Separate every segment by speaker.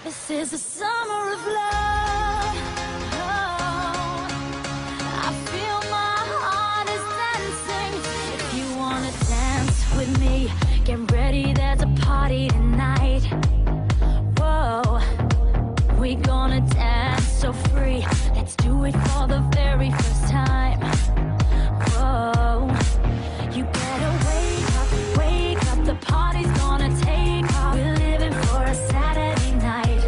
Speaker 1: This is the summer of love. Oh, I feel my heart is dancing. If you wanna dance with me, get ready, there's a party tonight. Whoa, we gonna dance so free. Let's do it for the very first time. Whoa, you better wake up, the party's gonna take off. We're living for a Saturday night.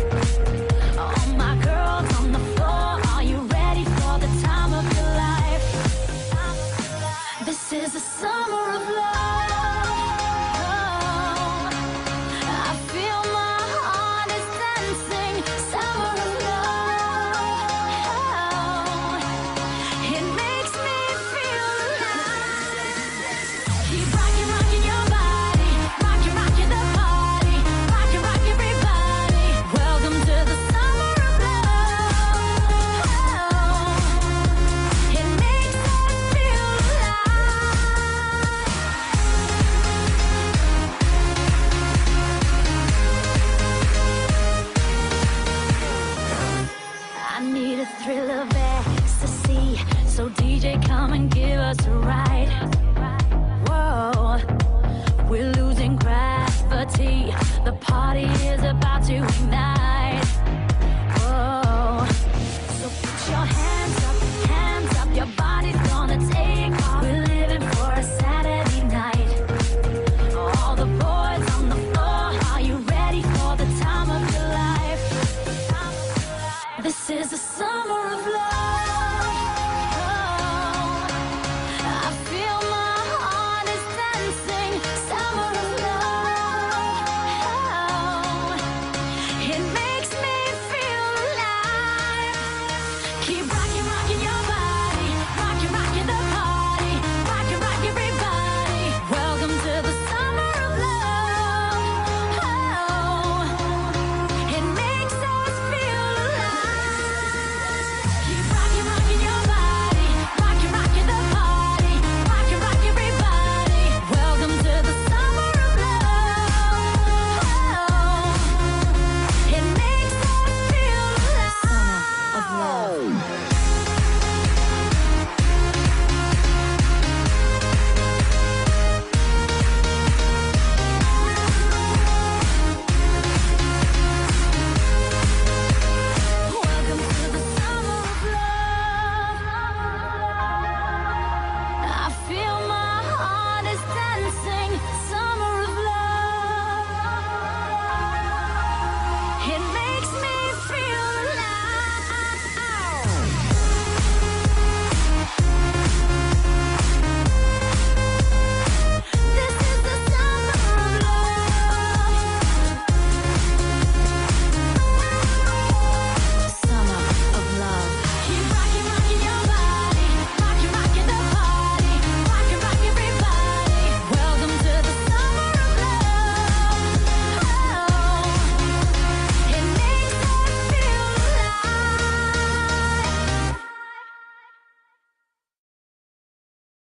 Speaker 1: All my girls on the floor, are you ready for the time of your life? This is the summer of love. Oh, I feel my heart is dancing. Summer of love. Oh, it makes me feel alive. Keep rocking, rocking your body. Rocking, rocking the party. Rocking, rock everybody. Welcome to the summer of love. Oh, it makes us feel alive. I need a thrill of ecstasy, so DJ, come and give us a ride. Whoa, we're losing gravity. The party is about to ignite.